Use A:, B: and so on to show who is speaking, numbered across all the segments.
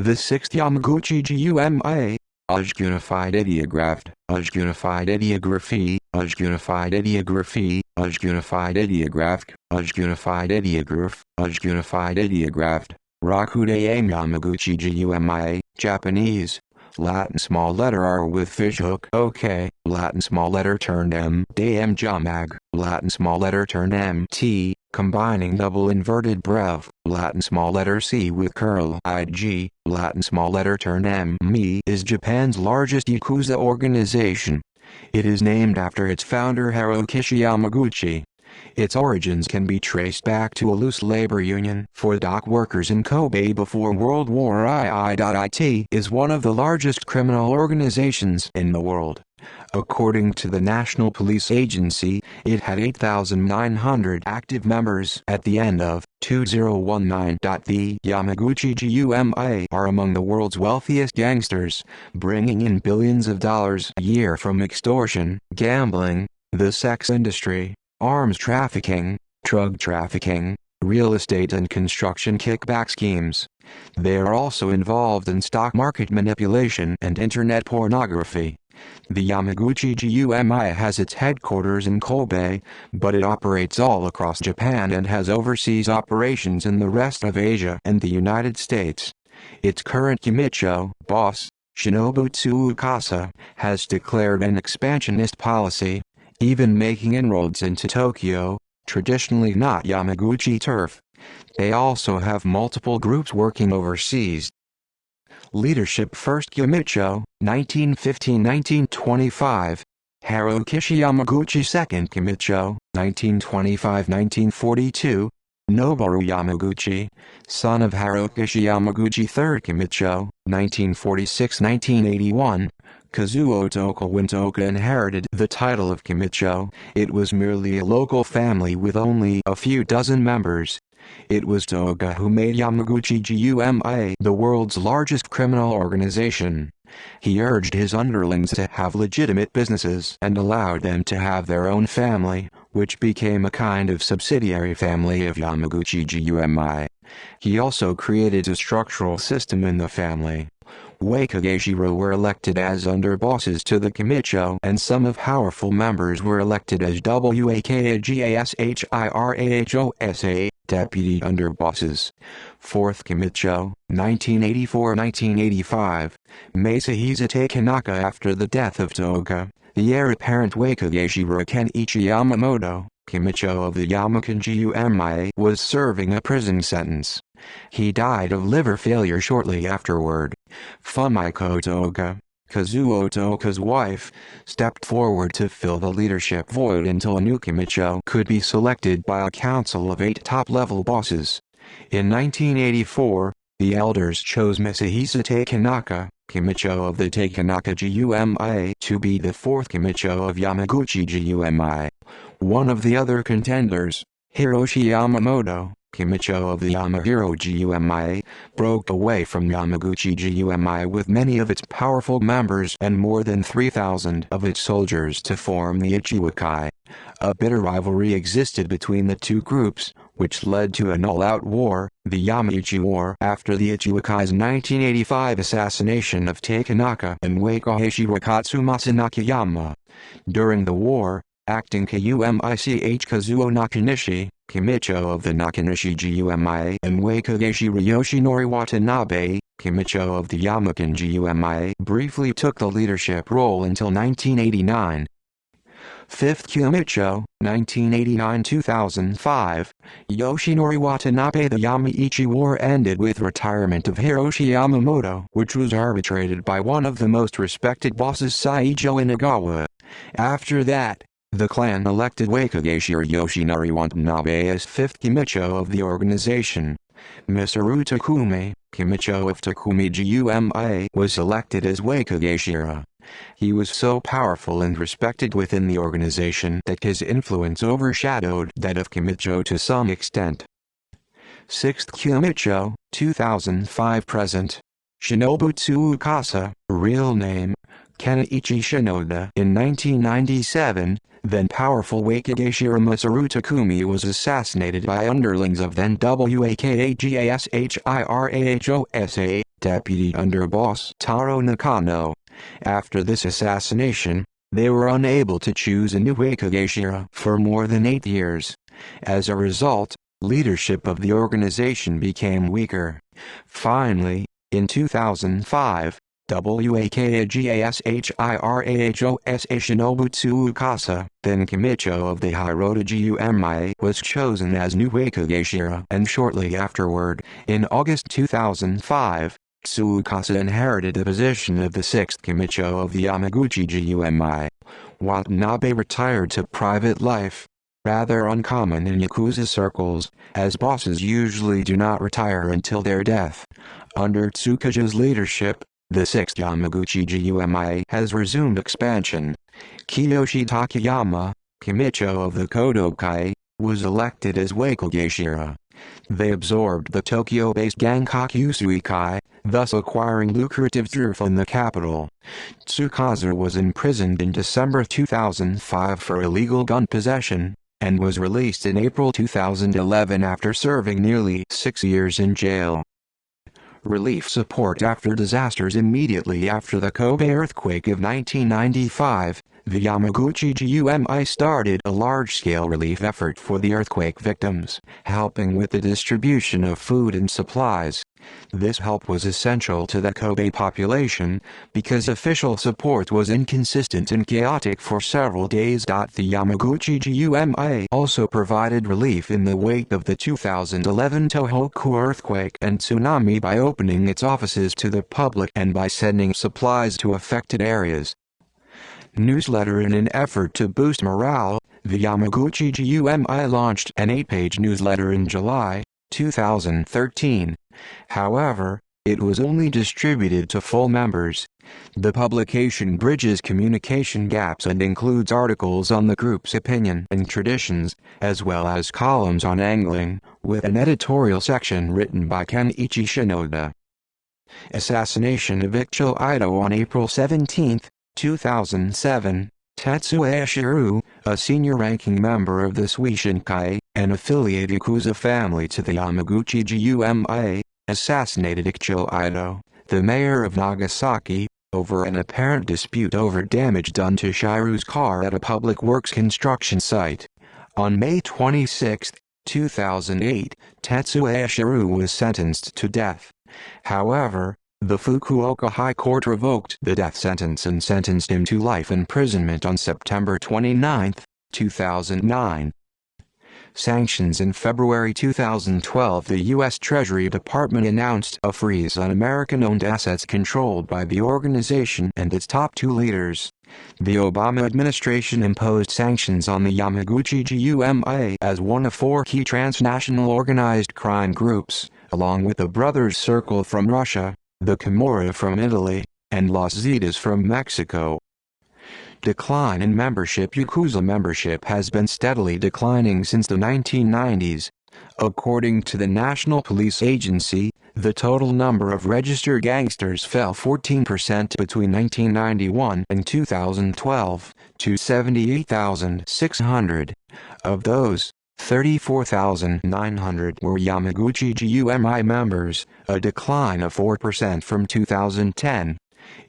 A: The sixth Yamaguchi gumi, unified ideographed, unified ideography, unified ideography, unified ideograph, unified ideograph, unified ideographed. Rakude Yamaguchi gumi, Japanese. Latin small letter R with fishhook OK, Latin small letter turned M, dam jamag, Latin small letter turned M T, combining double inverted brev, Latin small letter C with curl IG, Latin small letter turned M me is Japan's largest yakuza organization. It is named after its founder Yamaguchi Yamaguchi. Its origins can be traced back to a loose labor union for dock workers in Kobe before World War II. It is one of the largest criminal organizations in the world. According to the National Police Agency, it had 8,900 active members at the end of 2019. The Yamaguchi gumi are among the world's wealthiest gangsters, bringing in billions of dollars a year from extortion, gambling, the sex industry, arms trafficking, drug trafficking, real estate and construction kickback schemes. They are also involved in stock market manipulation and internet pornography. The Yamaguchi gumi has its headquarters in Kobe, but it operates all across Japan and has overseas operations in the rest of Asia and the United States. Its current Yumicho boss, Shinobu Tsukasa, has declared an expansionist policy, even making inroads into Tokyo, traditionally not Yamaguchi turf. They also have multiple groups working overseas. Leadership: First Yumicho, 1915–1925. Hirokishi Yamaguchi. Second Yumicho, 1925–1942. Noboru Yamaguchi, son of Hirokishi Yamaguchi. Third Yumicho, 1946–1981. Kazuo Toka. When Toka inherited the title of Yumicho, it was merely a local family with only a few dozen members. It was Toga who made Yamaguchi gumi the world's largest criminal organization. He urged his underlings to have legitimate businesses and allowed them to have their own family, which became a kind of subsidiary family of Yamaguchi gumi. He also created a structural system in the family. Wakageshiro were elected as underbosses to the Yumicho, and some of powerful members were elected as Wakagashirahosa, deputy underbosses. Fourth Yumicho, 1984–1985. Masahisa Takenaka. After the death of Toga, the heir apparent Wakageshiro Kenichi Yamamoto, Yumicho of the Yamaguchi gumi, was serving a prison sentence. He died of liver failure shortly afterward. Fumiko Toga, Kazuo Toka's wife, stepped forward to fill the leadership void until a new Yumicho could be selected by a council of 8 top-level bosses. In 1984, the elders chose Masahisa Takenaka, Yumicho of the Takenaka gumi, to be the 4th Yumicho of Yamaguchi gumi. One of the other contenders, Hiroshi Yamamoto, Yumicho of the Yamahiro gumi, broke away from Yamaguchi gumi with many of its powerful members and more than 3,000 of its soldiers to form the Ichiwakai. A bitter rivalry existed between the two groups, which led to an all-out war, the Yamaichi War, after the Ichiwakai's 1985 assassination of Takenaka and Wakahashira Katsumasa Nakayama. During the war, acting Kumich Kazuo Nakanishi, Yumicho of the Nakanishi gumi, and Wakageshira Yoshinori Watanabe, Yumicho of the Yamaguchi gumi, briefly took the leadership role until 1989. Fifth Yumicho, 1989–2005. Yoshinori Watanabe. The Yamaichi War ended with retirement of Hiroshi Yamamoto, which was arbitrated by one of the most respected bosses, Saijo Inagawa. After that, the clan elected Wakageshira Yoshinori Watanabe as 5th Yumicho of the organization. Misaru Takumi, Yumicho of Takumi gumi, was elected as Wakageshira. He was so powerful and respected within the organization that his influence overshadowed that of Yumicho to some extent. 6th Yumicho, 2005–present. Shinobu Tsukasa, real name, Kenichi Shinoda. In 1997, then powerful Wakagashira Masaru Takumi was assassinated by underlings of then Wakagashirahosa, deputy underboss Taro Nakano. After this assassination, they were unable to choose a new Wakagashira for more than 8 years. As a result, leadership of the organization became weaker. Finally, in 2005, Wakagashirahosa Shinobu Tsukasa, then Kamicho of the Hirota Gumi, was chosen as new Wakagashira, and shortly afterward, in August 2005, Tsukasa inherited the position of the 6th Kamicho of the Yamaguchi Gumi. Watanabe retired to private life, rather uncommon in Yakuza circles, as bosses usually do not retire until their death. Under Tsukasa's leadership, the 6th Yamaguchi Gumi has resumed expansion. Kiyoshi Takayama, Kamicho of the Kodokai, was elected as Wakagashira. They absorbed the Tokyo-based Gankaku Suikai, thus acquiring lucrative turf in the capital. Tsukasa was imprisoned in December 2005 for illegal gun possession, and was released in April 2011 after serving nearly 6 years in jail. Relief support after disasters. Immediately after the Kobe earthquake of 1995, the Yamaguchi Gumi started a large-scale relief effort for the earthquake victims, helping with the distribution of food and supplies. This help was essential to the Kobe population, because official support was inconsistent and chaotic for several days. The Yamaguchi Gumi also provided relief in the wake of the 2011 Tohoku earthquake and tsunami by opening its offices to the public and by sending supplies to affected areas. Newsletter. In an effort to boost morale, the Yamaguchi Gumi launched an 8-page newsletter in July 2013. However, it was only distributed to full members. The publication bridges communication gaps and includes articles on the group's opinion and traditions, as well as columns on angling, with an editorial section written by Kenichi Shinoda. Assassination of Ichigo Ito. On April 17, 2007, Tetsuya Shiru, a senior-ranking member of the Suishinkai, an affiliate Yakuza family to the Yamaguchi Gumi, assassinated Ichigo Ito, the mayor of Nagasaki, over an apparent dispute over damage done to Shiru's car at a public works construction site. On May 26, 2008, Tetsuya Shiru was sentenced to death. However, the Fukuoka High Court revoked the death sentence and sentenced him to life imprisonment on September 29, 2009. Sanctions. In February 2012, the U.S. Treasury Department announced a freeze on American-owned assets controlled by the organization and its top 2 leaders. The Obama administration imposed sanctions on the Yamaguchi Gumi as one of 4 key transnational organized crime groups, along with the Brothers Circle from Russia, the Camorra from Italy, and Los Zetas from Mexico. Decline in membership. Yakuza membership has been steadily declining since the 1990s. According to the National Police Agency, the total number of registered gangsters fell 14% between 1991 and 2012, to 78,600. Of those, 34,900 were Yamaguchi Gumi members, a decline of 4% from 2010.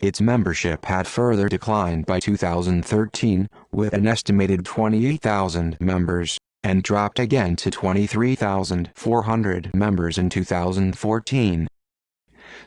A: Its membership had further declined by 2013, with an estimated 28,000 members, and dropped again to 23,400 members in 2014.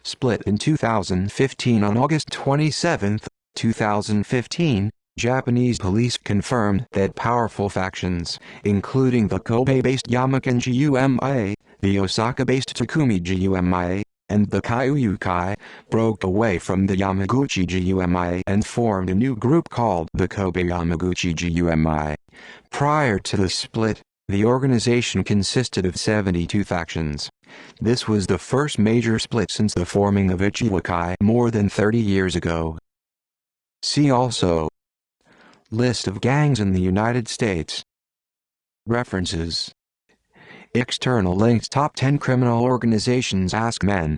A: Split in 2015. On August 27, 2015, Japanese police confirmed that powerful factions, including the Kobe-based Yamakan Gumi, the Osaka-based Takumi Gumi, and the Kyuukai, broke away from the Yamaguchi Gumi and formed a new group called the Kobe Yamaguchi Gumi. Prior to the split, the organization consisted of 72 factions. This was the first major split since the forming of Ichiwakai more than 30 years ago. See also: List of gangs in the United States. References. External links. Top 10 criminal organizations. Ask Men.